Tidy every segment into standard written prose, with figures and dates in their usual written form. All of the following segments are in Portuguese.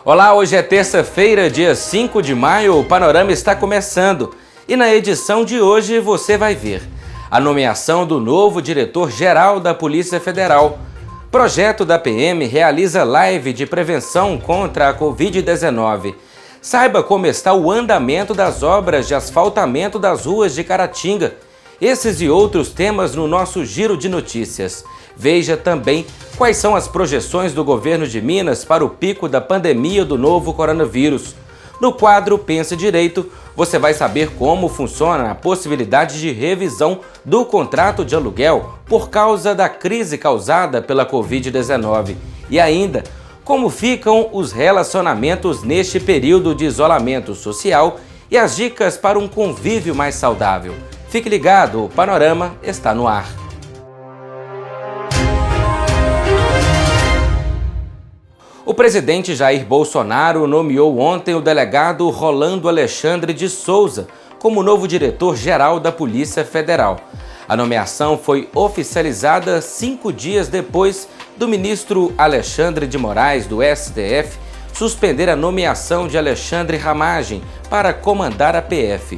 Olá, hoje é terça-feira, dia 5 de maio, o Panorama está começando. E na edição de hoje você vai ver a nomeação do novo diretor-geral da Polícia Federal. Projeto da PM realiza live de prevenção contra a Covid-19. Saiba como está o andamento das obras de asfaltamento das ruas de Caratinga. Esses e outros temas no nosso Giro de Notícias. Veja também quais são as projeções do governo de Minas para o pico da pandemia do novo coronavírus. No quadro Pensa Direito, você vai saber como funciona a possibilidade de revisão do contrato de aluguel por causa da crise causada pela Covid-19. E ainda, como ficam os relacionamentos neste período de isolamento social e as dicas para um convívio mais saudável. Fique ligado, o Panorama está no ar. O presidente Jair Bolsonaro nomeou ontem o delegado Rolando Alexandre de Souza como novo diretor-geral da Polícia Federal. A nomeação foi oficializada 5 dias depois do ministro Alexandre de Moraes, do STF, suspender a nomeação de Alexandre Ramagem para comandar a PF.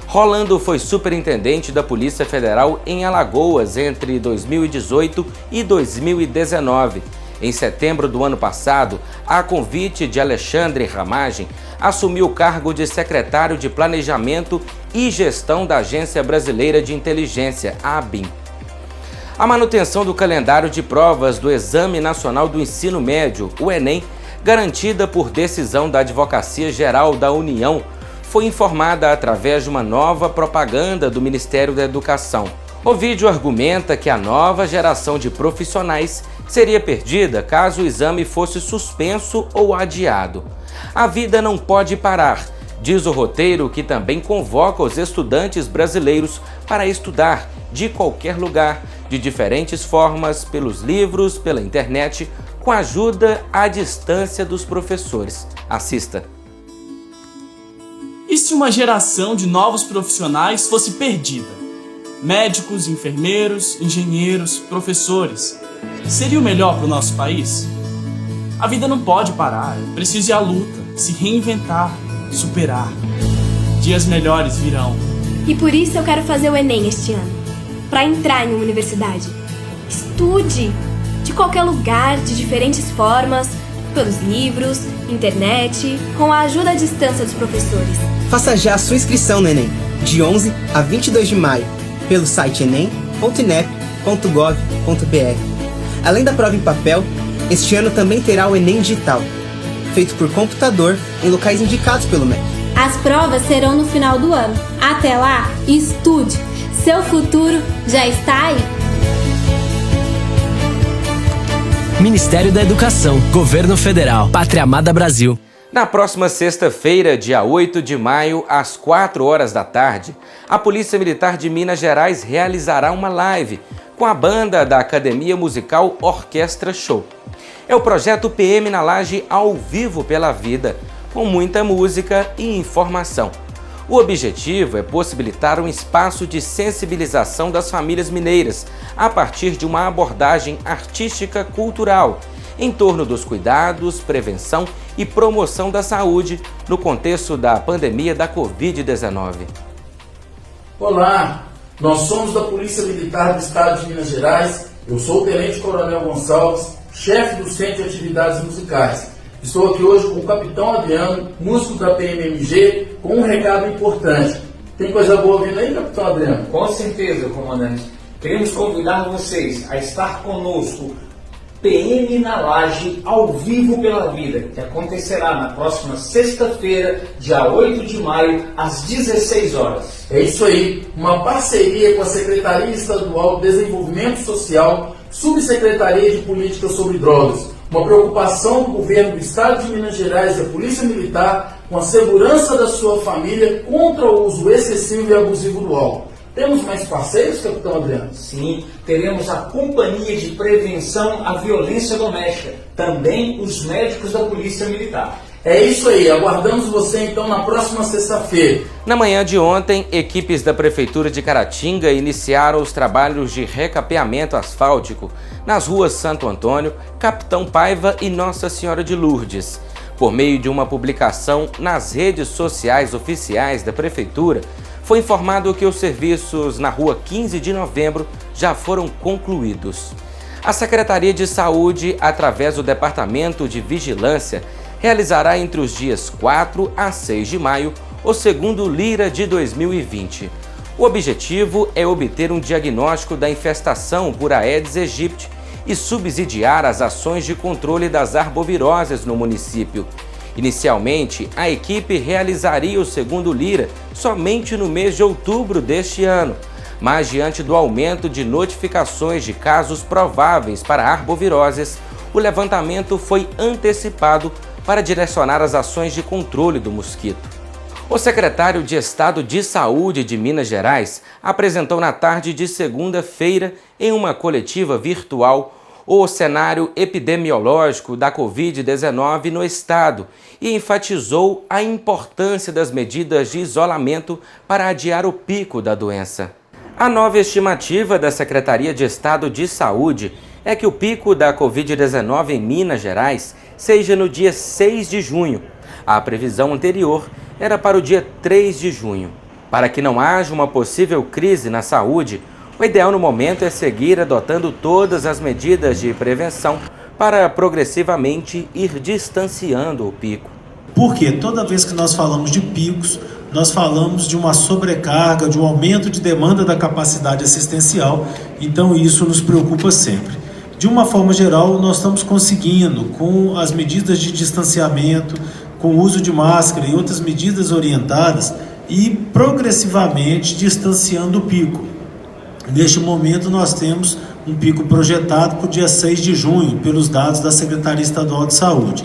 Rolando foi superintendente da Polícia Federal em Alagoas entre 2018 e 2019. Em setembro do ano passado, a convite de Alexandre Ramagem, assumiu o cargo de secretário de Planejamento e Gestão da Agência Brasileira de Inteligência, a ABIN. A manutenção do calendário de provas do Exame Nacional do Ensino Médio, o Enem, garantida por decisão da Advocacia Geral da União, foi informada através de uma nova propaganda do Ministério da Educação. O vídeo argumenta que a nova geração de profissionais seria perdida caso o exame fosse suspenso ou adiado. A vida não pode parar, diz o roteiro, que também convoca os estudantes brasileiros para estudar de qualquer lugar, de diferentes formas, pelos livros, pela internet, com a ajuda à distância dos professores. Assista. E se uma geração de novos profissionais fosse perdida? Médicos, enfermeiros, engenheiros, professores. Seria o melhor para o nosso país? A vida não pode parar, é preciso ir à luta, se reinventar, superar. Dias melhores virão. E por isso eu quero fazer o Enem este ano, para entrar em uma universidade. Estude! De qualquer lugar, de diferentes formas, pelos livros, internet, com a ajuda à distância dos professores. Faça já a sua inscrição no Enem, de 11 a 22 de maio, pelo site enem.inep.gov.br. Além da prova em papel, este ano também terá o Enem Digital, feito por computador em locais indicados pelo MEC. As provas serão no final do ano. Até lá, estude! Seu futuro já está aí! Ministério da Educação, Governo Federal, Pátria Amada Brasil. Na próxima sexta-feira, dia 8 de maio, às 4 horas da tarde, a Polícia Militar de Minas Gerais realizará uma live com a banda da Academia Musical Orquestra Show. É o projeto PM na Laje ao vivo pela vida, com muita música e informação. O objetivo é possibilitar um espaço de sensibilização das famílias mineiras a partir de uma abordagem artística cultural em torno dos cuidados, prevenção e promoção da saúde no contexto da pandemia da Covid-19. Olá, nós somos da Polícia Militar do Estado de Minas Gerais. Eu sou o Tenente Coronel Gonçalves, chefe do Centro de Atividades Musicais. Estou aqui hoje com o Capitão Adriano, músico da PMMG, com um recado importante. Tem coisa boa vindo aí, Capitão Adriano? Com certeza, comandante. Queremos convidar vocês a estar conosco PM na Laje ao vivo pela vida, que acontecerá na próxima sexta-feira, dia 8 de maio, às 16 horas. É isso aí, uma parceria com a Secretaria Estadual de Desenvolvimento Social, Subsecretaria de Políticas sobre Drogas, uma preocupação do governo do Estado de Minas Gerais e da Polícia Militar com a segurança da sua família contra o uso excessivo e abusivo do álcool. Temos mais parceiros, Capitão Adriano? Sim, teremos a Companhia de Prevenção à Violência Doméstica, também os médicos da Polícia Militar. É isso aí, aguardamos você então na próxima sexta-feira. Na manhã de ontem, equipes da Prefeitura de Caratinga iniciaram os trabalhos de recapeamento asfáltico nas ruas Santo Antônio, Capitão Paiva e Nossa Senhora de Lourdes. Por meio de uma publicação nas redes sociais oficiais da Prefeitura, foi informado que os serviços na Rua 15 de Novembro já foram concluídos. A Secretaria de Saúde, através do Departamento de Vigilância, realizará entre os dias 4 a 6 de maio o segundo Lira de 2020. O objetivo é obter um diagnóstico da infestação por Aedes aegypti e subsidiar as ações de controle das arboviroses no município. Inicialmente, a equipe realizaria o segundo Lira somente no mês de outubro deste ano, mas diante do aumento de notificações de casos prováveis para arboviroses, o levantamento foi antecipado para direcionar as ações de controle do mosquito. O secretário de Estado de Saúde de Minas Gerais apresentou na tarde de segunda-feira, em uma coletiva virtual, o cenário epidemiológico da Covid-19 no estado e enfatizou a importância das medidas de isolamento para adiar o pico da doença. A nova estimativa da Secretaria de Estado de Saúde é que o pico da Covid-19 em Minas Gerais seja no dia 6 de junho. A previsão anterior era para o dia 3 de junho. Para que não haja uma possível crise na saúde, o ideal no momento é seguir adotando todas as medidas de prevenção para progressivamente ir distanciando o pico. Porque toda vez que nós falamos de picos, nós falamos de uma sobrecarga, de um aumento de demanda da capacidade assistencial, então isso nos preocupa sempre. De uma forma geral, nós estamos conseguindo, com as medidas de distanciamento, com o uso de máscara e outras medidas orientadas, e progressivamente distanciando o pico. Neste momento, nós temos um pico projetado para o dia 6 de junho, pelos dados da Secretaria Estadual de Saúde.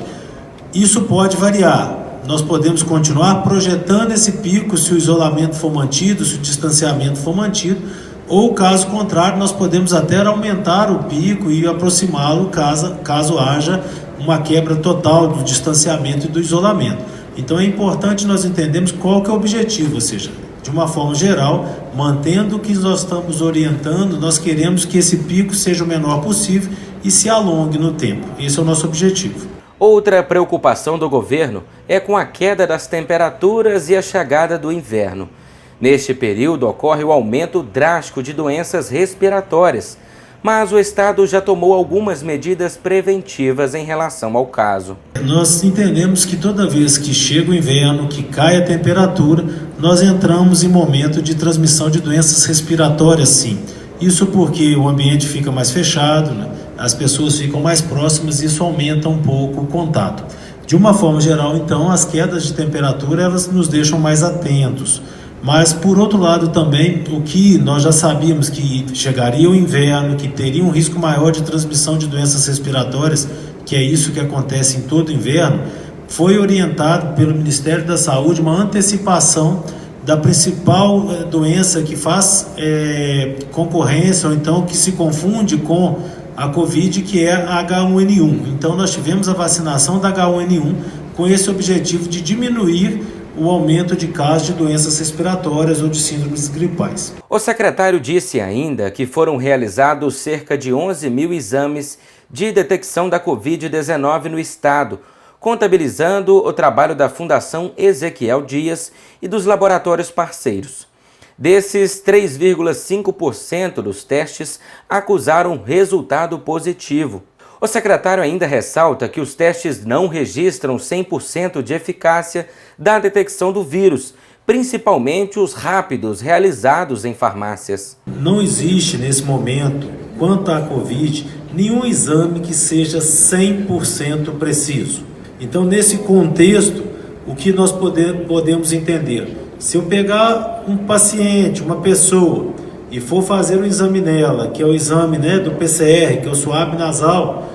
Isso pode variar. Nós podemos continuar projetando esse pico se o isolamento for mantido, se o distanciamento for mantido, ou, caso contrário, nós podemos até aumentar o pico e aproximá-lo caso haja uma quebra total do distanciamento e do isolamento. Então é importante nós entendermos qual que é o objetivo, ou seja, de uma forma geral, mantendo o que nós estamos orientando, nós queremos que esse pico seja o menor possível e se alongue no tempo. Esse é o nosso objetivo. Outra preocupação do governo é com a queda das temperaturas e a chegada do inverno. Neste período ocorre o aumento drástico de doenças respiratórias, mas o Estado já tomou algumas medidas preventivas em relação ao caso. Nós entendemos que toda vez que chega o inverno, que cai a temperatura, nós entramos em momento de transmissão de doenças respiratórias, sim. Isso porque o ambiente fica mais fechado, né? As pessoas ficam mais próximas e isso aumenta um pouco o contato. De uma forma geral, então, as quedas de temperatura elas nos deixam mais atentos. Mas, por outro lado, também, o que nós já sabíamos que chegaria o inverno, que teria um risco maior de transmissão de doenças respiratórias, que é isso que acontece em todo inverno, foi orientado pelo Ministério da Saúde uma antecipação da principal doença que faz concorrência, ou então que se confunde com a Covid, que é a H1N1. Então, nós tivemos a vacinação da H1N1 com esse objetivo de diminuir o aumento de casos de doenças respiratórias ou de síndromes gripais. O secretário disse ainda que foram realizados cerca de 11 mil exames de detecção da Covid-19 no estado, contabilizando o trabalho da Fundação Ezequiel Dias e dos laboratórios parceiros. Desses, 3,5% dos testes acusaram resultado positivo. O secretário ainda ressalta que os testes não registram 100% de eficácia da detecção do vírus, principalmente os rápidos realizados em farmácias. Não existe nesse momento, quanto à Covid, nenhum exame que seja 100% preciso. Então, nesse contexto, o que nós podemos entender? Se eu pegar um paciente, uma pessoa, e for fazer um exame nela, que é o exame do PCR, que é o suave nasal,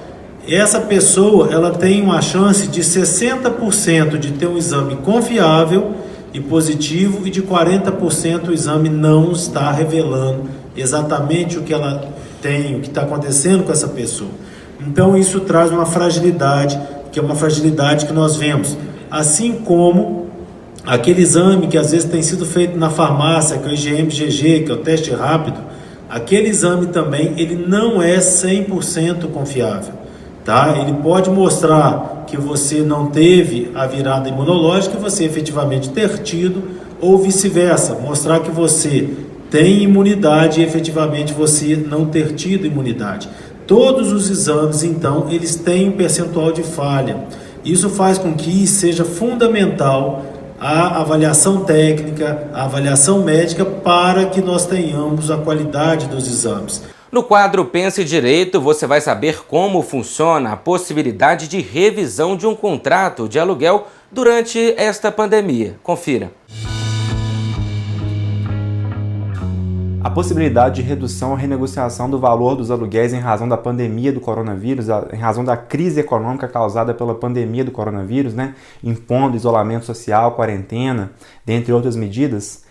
essa pessoa ela tem uma chance de 60% de ter um exame confiável e positivo e de 40% o exame não está revelando exatamente o que ela tem, o que está acontecendo com essa pessoa. Então isso traz uma fragilidade, que é uma fragilidade que nós vemos. Assim como aquele exame que às vezes tem sido feito na farmácia, que é o IgM-IgG, que é o teste rápido, aquele exame também ele não é 100% confiável. Tá? Ele pode mostrar que você não teve a virada imunológica e você efetivamente ter tido, ou vice-versa, mostrar que você tem imunidade e efetivamente você não ter tido imunidade. Todos os exames, então, eles têm um percentual de falha. Isso faz com que seja fundamental a avaliação técnica, a avaliação médica, para que nós tenhamos a qualidade dos exames. No quadro Pense Direito, você vai saber como funciona a possibilidade de revisão de um contrato de aluguel durante esta pandemia. Confira. A possibilidade de redução ou renegociação do valor dos aluguéis em razão da pandemia do coronavírus, em razão da crise econômica causada pela pandemia do coronavírus, impondo isolamento social, quarentena, dentre outras medidas,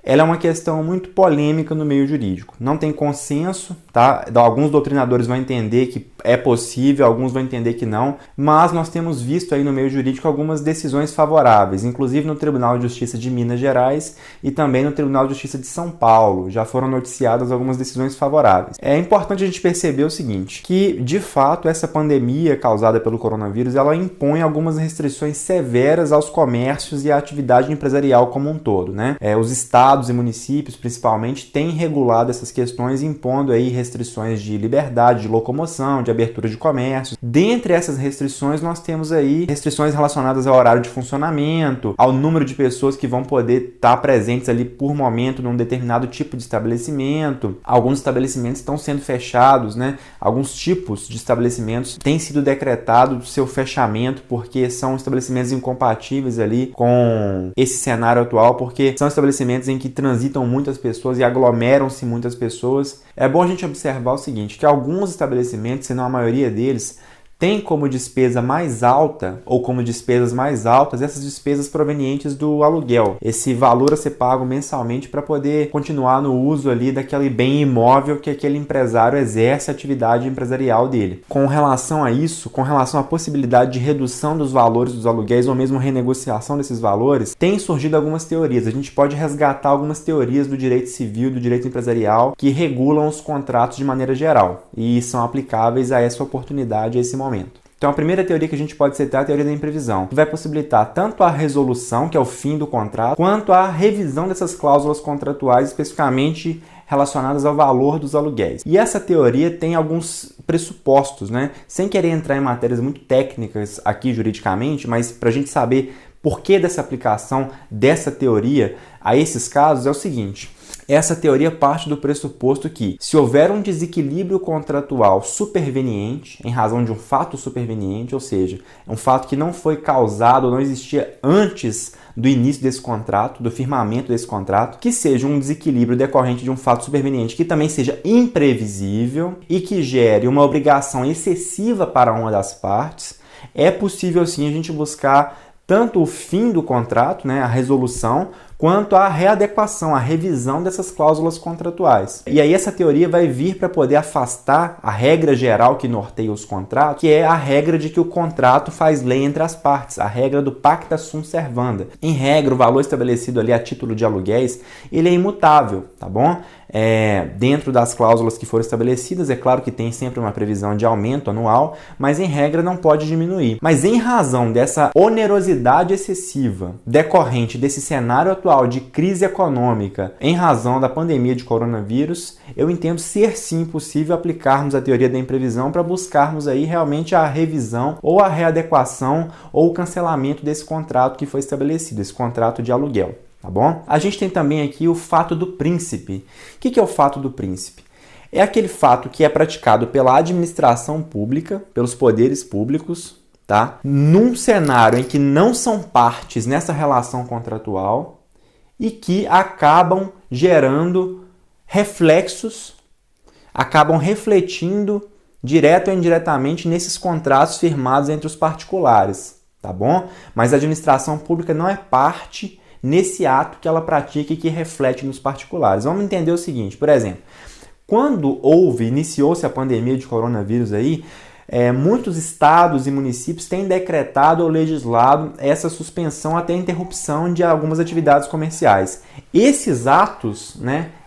ela é uma questão muito polêmica no meio jurídico. Não tem consenso, tá? Alguns doutrinadores vão entender que é possível, alguns vão entender que não, mas nós temos visto aí no meio jurídico algumas decisões favoráveis, inclusive no Tribunal de Justiça de Minas Gerais e também no Tribunal de Justiça de São Paulo. Já foram noticiadas algumas decisões favoráveis. É importante a gente perceber o seguinte, que de fato essa pandemia causada pelo coronavírus, ela impõe algumas restrições severas aos comércios e à atividade empresarial como um todo, Os estados e municípios, principalmente, têm regulado essas questões, impondo aí restrições de liberdade, de locomoção, de abertura de comércio. Dentre essas restrições, nós temos aí restrições relacionadas ao horário de funcionamento, ao número de pessoas que vão poder estar presentes ali por momento num determinado tipo de estabelecimento. Alguns estabelecimentos estão sendo fechados, Alguns tipos de estabelecimentos têm sido decretado o seu fechamento porque são estabelecimentos incompatíveis ali com esse cenário atual, porque são estabelecimentos em que transitam muitas pessoas e aglomeram-se muitas pessoas. É bom a gente observar o seguinte, que alguns estabelecimentos, se não a maioria deles, tem como despesa mais alta ou como despesas mais altas essas despesas provenientes do aluguel. Esse valor a ser pago mensalmente para poder continuar no uso ali daquele bem imóvel que aquele empresário exerce a atividade empresarial dele. Com relação a isso, com relação à possibilidade de redução dos valores dos aluguéis ou mesmo renegociação desses valores, tem surgido algumas teorias. A gente pode resgatar algumas teorias do direito civil, do direito empresarial, que regulam os contratos de maneira geral e são aplicáveis a essa oportunidade, a esse momento. Então a primeira teoria que a gente pode citar é a teoria da imprevisão, que vai possibilitar tanto a resolução, que é o fim do contrato, quanto a revisão dessas cláusulas contratuais, especificamente relacionadas ao valor dos aluguéis. E essa teoria tem alguns pressupostos, Sem querer entrar em matérias muito técnicas aqui juridicamente, mas para a gente saber por que dessa aplicação dessa teoria a esses casos é o seguinte. Essa teoria parte do pressuposto que, se houver um desequilíbrio contratual superveniente, em razão de um fato superveniente, ou seja, um fato que não foi causado ou não existia antes do início desse contrato, do firmamento desse contrato, que seja um desequilíbrio decorrente de um fato superveniente que também seja imprevisível e que gere uma obrigação excessiva para uma das partes, é possível sim a gente buscar tanto o fim do contrato, a resolução, quanto a readequação, a revisão dessas cláusulas contratuais. E aí essa teoria vai vir para poder afastar a regra geral que norteia os contratos, que é a regra de que o contrato faz lei entre as partes, a regra do pacta sunt servanda. Em regra, o valor estabelecido ali a título de aluguéis, ele é imutável, tá bom? Dentro das cláusulas que foram estabelecidas, é claro que tem sempre uma previsão de aumento anual, mas em regra não pode diminuir. Mas em razão dessa onerosidade excessiva decorrente desse cenário atual de crise econômica em razão da pandemia de coronavírus, eu entendo ser sim possível aplicarmos a teoria da imprevisão para buscarmos aí realmente a revisão ou a readequação ou o cancelamento desse contrato que foi estabelecido, esse contrato de aluguel. Tá bom? A gente tem também aqui o fato do príncipe. O que é o fato do príncipe? É aquele fato que é praticado pela administração pública, pelos poderes públicos, tá? Num cenário em que não são partes nessa relação contratual e que acabam gerando reflexos, acabam refletindo direto ou indiretamente nesses contratos firmados entre os particulares, tá bom? Mas a administração pública não é parte nesse ato que ela pratica e que reflete nos particulares. Vamos entender o seguinte, por exemplo, quando iniciou-se a pandemia de coronavírus aí, muitos estados e municípios têm decretado ou legislado essa suspensão até interrupção de algumas atividades comerciais. Esses atos,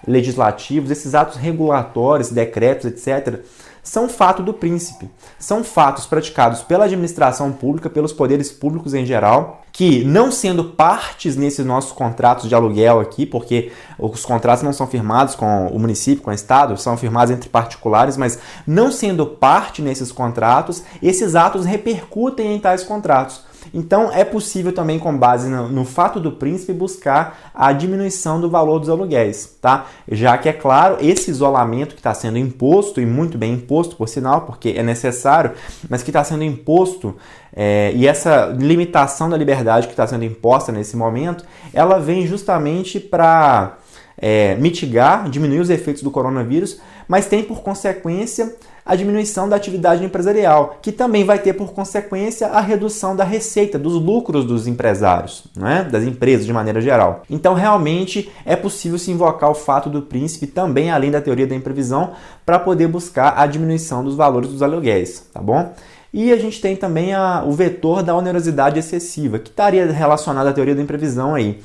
legislativos, esses atos regulatórios, decretos, etc., são fato do príncipe. São fatos praticados pela administração pública, pelos poderes públicos em geral, que, não sendo partes nesses nossos contratos de aluguel aqui, porque os contratos não são firmados com o município, com o estado, são firmados entre particulares, mas não sendo parte nesses contratos, esses atos repercutem em tais contratos. Então é possível também, com base no fato do príncipe, buscar a diminuição do valor dos aluguéis, tá? Já que, é claro, esse isolamento que está sendo imposto, e muito bem imposto, por sinal, porque é necessário, mas que está sendo imposto, e essa limitação da liberdade que está sendo imposta nesse momento, ela vem justamente para mitigar, diminuir os efeitos do coronavírus, mas tem por consequência a diminuição da atividade empresarial, que também vai ter por consequência a redução da receita, dos lucros dos empresários, né? Das empresas de maneira geral. Então, realmente, é possível se invocar o fato do príncipe também, além da teoria da imprevisão, para poder buscar a diminuição dos valores dos aluguéis, tá bom? E a gente tem também o vetor da onerosidade excessiva, que estaria relacionado à teoria da imprevisão aí.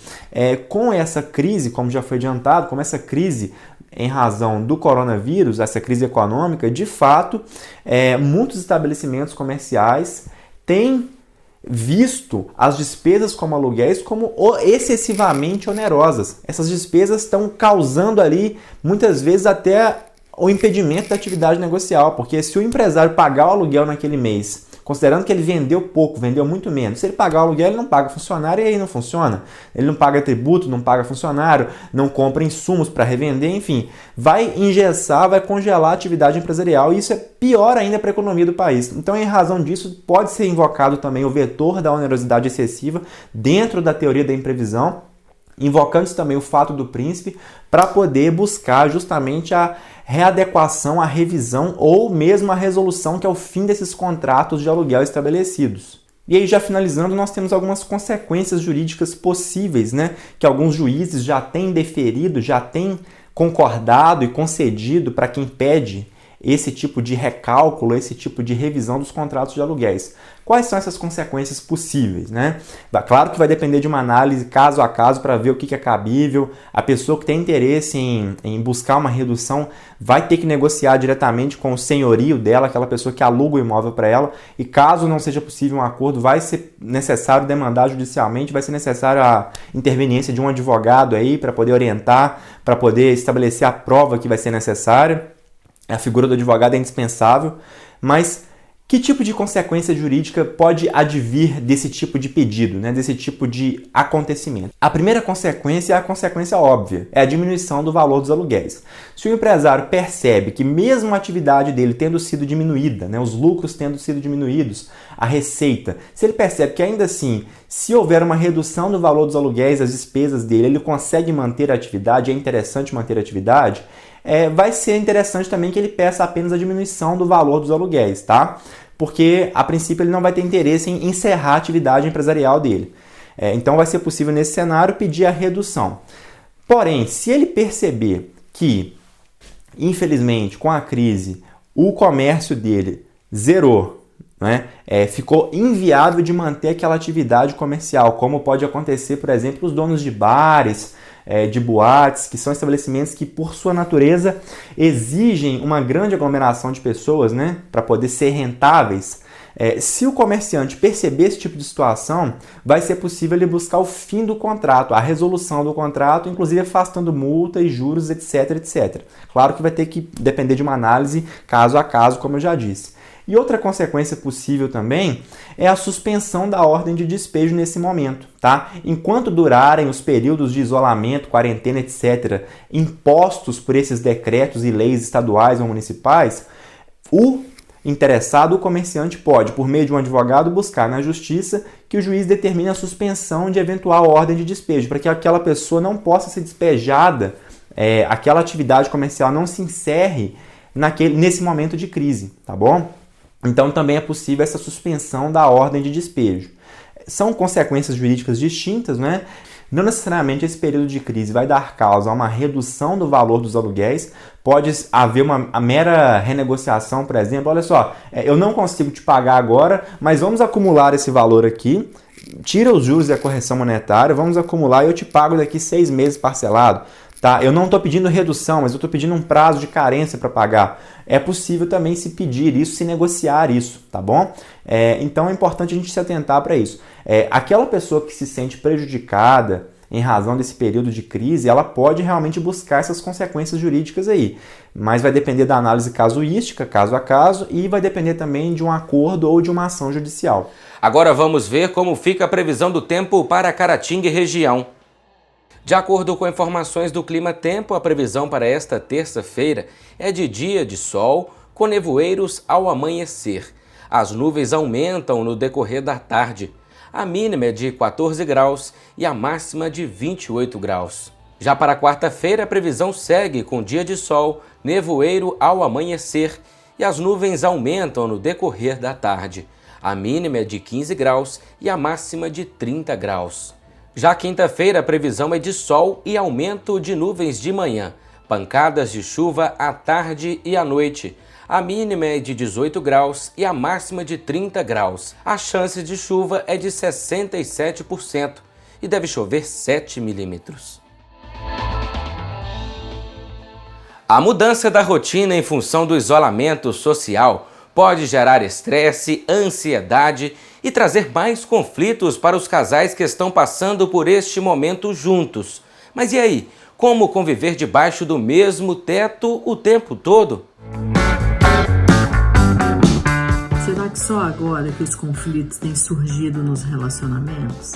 Com essa crise, como já foi adiantado, com essa crise em razão do coronavírus, essa crise econômica, de fato, muitos estabelecimentos comerciais têm visto as despesas como aluguéis como excessivamente onerosas. Essas despesas estão causando ali, muitas vezes, até o impedimento da atividade negocial, porque se o empresário pagar o aluguel naquele mês, considerando que ele vendeu pouco, vendeu muito menos, se ele pagar o aluguel, ele não paga funcionário e aí não funciona. Ele não paga tributo, não paga funcionário, não compra insumos para revender, enfim, vai engessar, vai congelar a atividade empresarial e isso é pior ainda para a economia do país. Então, em razão disso, pode ser invocado também o vetor da onerosidade excessiva dentro da teoria da imprevisão, invocando-se também o fato do príncipe para poder buscar justamente a readequação, a revisão ou mesmo a resolução, que é o fim desses contratos de aluguel estabelecidos. E aí, já finalizando, nós temos algumas consequências jurídicas possíveis, né? Que alguns juízes já têm deferido, já têm concordado e concedido para quem pede esse tipo de recálculo, esse tipo de revisão dos contratos de aluguéis. Quais são essas consequências possíveis, né? Claro que vai depender de uma análise caso a caso para ver o que é cabível. A pessoa que tem interesse em buscar uma redução vai ter que negociar diretamente com o senhorio dela, aquela pessoa que aluga o imóvel para ela, e caso não seja possível um acordo, vai ser necessário demandar judicialmente, vai ser necessário a interveniência de um advogado aí para poder orientar, para poder estabelecer a prova que vai ser necessária. A figura do advogado é indispensável, mas que tipo de consequência jurídica pode advir desse tipo de pedido, né, desse tipo de acontecimento? A primeira consequência é a consequência óbvia, é a diminuição do valor dos aluguéis. Se o empresário percebe que mesmo a atividade dele tendo sido diminuída, né, os lucros tendo sido diminuídos, a receita, se ele percebe que ainda assim, se houver uma redução do valor dos aluguéis, as despesas dele, ele consegue manter a atividade, é interessante manter a atividade, vai ser interessante também que ele peça apenas a diminuição do valor dos aluguéis, tá? Porque, a princípio, ele não vai ter interesse em encerrar a atividade empresarial dele. Então, vai ser possível, nesse cenário, pedir a redução. Porém, se ele perceber que, infelizmente, com a crise, o comércio dele zerou, né? Ficou inviável de manter aquela atividade comercial, como pode acontecer, por exemplo, os donos de bares, de boates, que são estabelecimentos que, por sua natureza, exigem uma grande aglomeração de pessoas, né, para poder ser rentáveis. Se o comerciante perceber esse tipo de situação, vai ser possível ele buscar o fim do contrato, a resolução do contrato, inclusive afastando multa e juros, etc, etc. Claro que vai ter que depender de uma análise caso a caso, como eu já disse. E outra consequência possível também é a suspensão da ordem de despejo nesse momento, tá? Enquanto durarem os períodos de isolamento, quarentena, etc., impostos por esses decretos e leis estaduais ou municipais, o interessado, o comerciante, pode, por meio de um advogado, buscar na justiça que o juiz determine a suspensão de eventual ordem de despejo, para que aquela pessoa não possa ser despejada, aquela atividade comercial não se encerre nesse momento de crise, tá bom? Então, também é possível essa suspensão da ordem de despejo. São consequências jurídicas distintas, né? Não necessariamente esse período de crise vai dar causa a uma redução do valor dos aluguéis. Pode haver uma mera renegociação, por exemplo. Olha só, eu não consigo te pagar agora, mas vamos acumular esse valor aqui. Tira os juros e a correção monetária, vamos acumular e eu te pago daqui 6 meses parcelado. Tá? Eu não estou pedindo redução, mas eu estou pedindo um prazo de carência para pagar. É possível também se pedir isso, se negociar isso, tá bom? Então é importante a gente se atentar para isso. Aquela pessoa que se sente prejudicada em razão desse período de crise, ela pode realmente buscar essas consequências jurídicas aí. Mas vai depender da análise casuística, caso a caso, e vai depender também de um acordo ou de uma ação judicial. Agora vamos ver como fica a previsão do tempo para Caratinga e região. De acordo com informações do Clima Tempo, a previsão para esta terça-feira é de dia de sol, com nevoeiros ao amanhecer. As nuvens aumentam no decorrer da tarde. A mínima é de 14 graus e a máxima de 28 graus. Já para quarta-feira, a previsão segue com dia de sol, nevoeiro ao amanhecer e as nuvens aumentam no decorrer da tarde. A mínima é de 15 graus e a máxima de 30 graus. Já quinta-feira, a previsão é de sol e aumento de nuvens de manhã, pancadas de chuva à tarde e à noite. A mínima é de 18 graus e a máxima de 30 graus. A chance de chuva é de 67% e deve chover 7 milímetros. A mudança da rotina em função do isolamento social pode gerar estresse, ansiedade e trazer mais conflitos para os casais que estão passando por este momento juntos. Mas e aí? Como conviver debaixo do mesmo teto o tempo todo? Será que só agora que os conflitos têm surgido nos relacionamentos?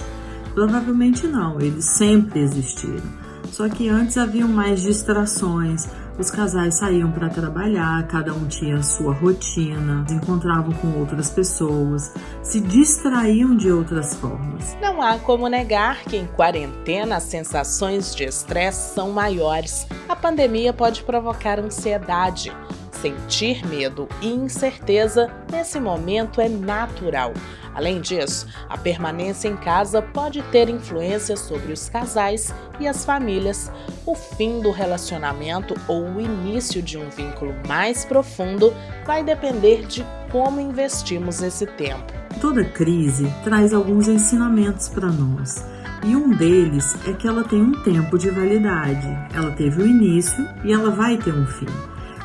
Provavelmente não, eles sempre existiram. Só que antes haviam mais distrações, os casais saíam para trabalhar, cada um tinha a sua rotina, se encontravam com outras pessoas, se distraíam de outras formas. Não há como negar que em quarentena as sensações de estresse são maiores. A pandemia pode provocar ansiedade. Sentir medo e incerteza nesse momento é natural. Além disso, a permanência em casa pode ter influência sobre os casais e as famílias. O fim do relacionamento ou o início de um vínculo mais profundo vai depender de como investimos esse tempo. Toda crise traz alguns ensinamentos para nós. E um deles é que ela tem um tempo de validade. Ela teve o início e ela vai ter um fim.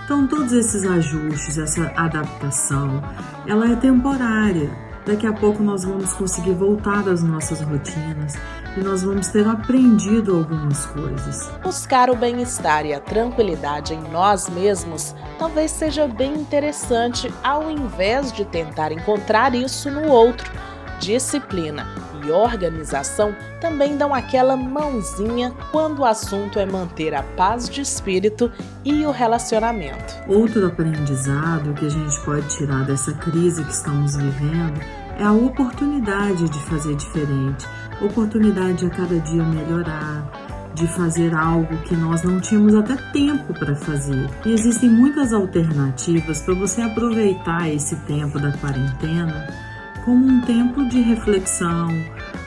Então, todos esses ajustes, essa adaptação, ela é temporária. Daqui a pouco nós vamos conseguir voltar às nossas rotinas e nós vamos ter aprendido algumas coisas. Buscar o bem-estar e a tranquilidade em nós mesmos talvez seja bem interessante ao invés de tentar encontrar isso no outro. Disciplina e organização também dão aquela mãozinha quando o assunto é manter a paz de espírito e o relacionamento. Outro aprendizado que a gente pode tirar dessa crise que estamos vivendo é a oportunidade de fazer diferente, oportunidade de a cada dia melhorar, de fazer algo que nós não tínhamos até tempo para fazer. E existem muitas alternativas para você aproveitar esse tempo da quarentena como um tempo de reflexão,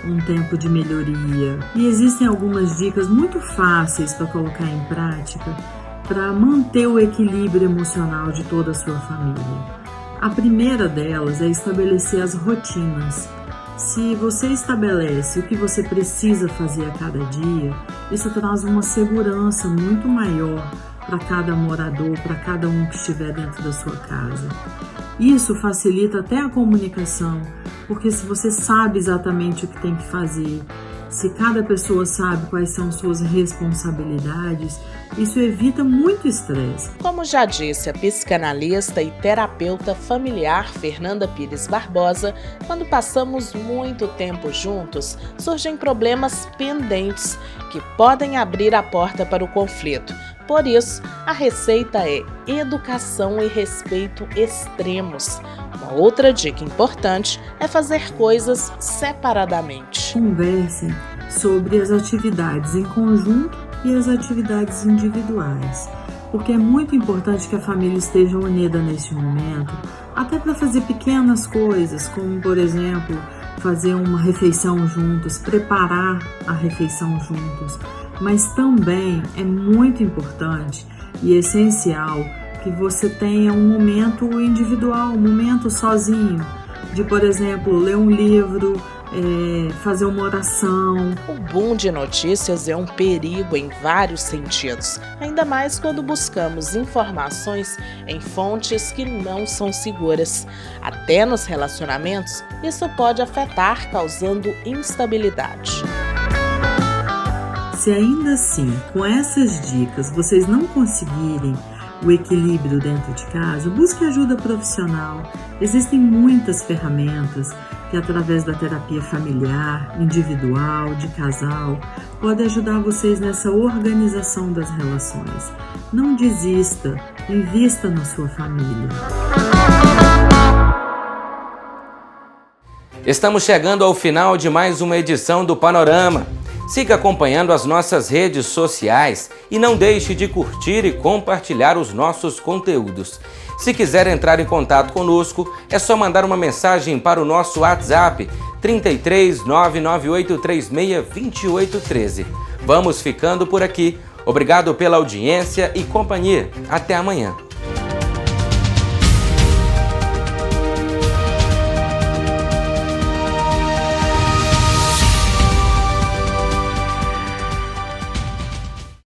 um tempo de melhoria. E existem algumas dicas muito fáceis para colocar em prática para manter o equilíbrio emocional de toda a sua família. A primeira delas é estabelecer as rotinas. Se você estabelece o que você precisa fazer a cada dia, isso traz uma segurança muito maior para cada morador, para cada um que estiver dentro da sua casa. Isso facilita até a comunicação, porque se você sabe exatamente o que tem que fazer, se cada pessoa sabe quais são suas responsabilidades, isso evita muito estresse. Como já disse a psicanalista e terapeuta familiar Fernanda Pires Barbosa, quando passamos muito tempo juntos, surgem problemas pendentes que podem abrir a porta para o conflito. Por isso, a receita é educação e respeito extremos. Uma outra dica importante é fazer coisas separadamente. Conversem sobre as atividades em conjunto e as atividades individuais, porque é muito importante que a família esteja unida neste momento, até para fazer pequenas coisas, como, por exemplo, fazer uma refeição juntos, preparar a refeição juntos. Mas também é muito importante e essencial que você tenha um momento individual, um momento sozinho, de, por exemplo, ler um livro, fazer uma oração. O boom de notícias é um perigo em vários sentidos, ainda mais quando buscamos informações em fontes que não são seguras. Até nos relacionamentos, isso pode afetar, causando instabilidade. Se ainda assim, com essas dicas, vocês não conseguirem o equilíbrio dentro de casa, busque ajuda profissional. Existem muitas ferramentas que, através da terapia familiar, individual, de casal, podem ajudar vocês nessa organização das relações. Não desista, invista na sua família. Estamos chegando ao final de mais uma edição do Panorama. Siga acompanhando as nossas redes sociais e não deixe de curtir e compartilhar os nossos conteúdos. Se quiser entrar em contato conosco, é só mandar uma mensagem para o nosso WhatsApp 33 99836 2813. Vamos ficando por aqui. Obrigado pela audiência e companhia. Até amanhã.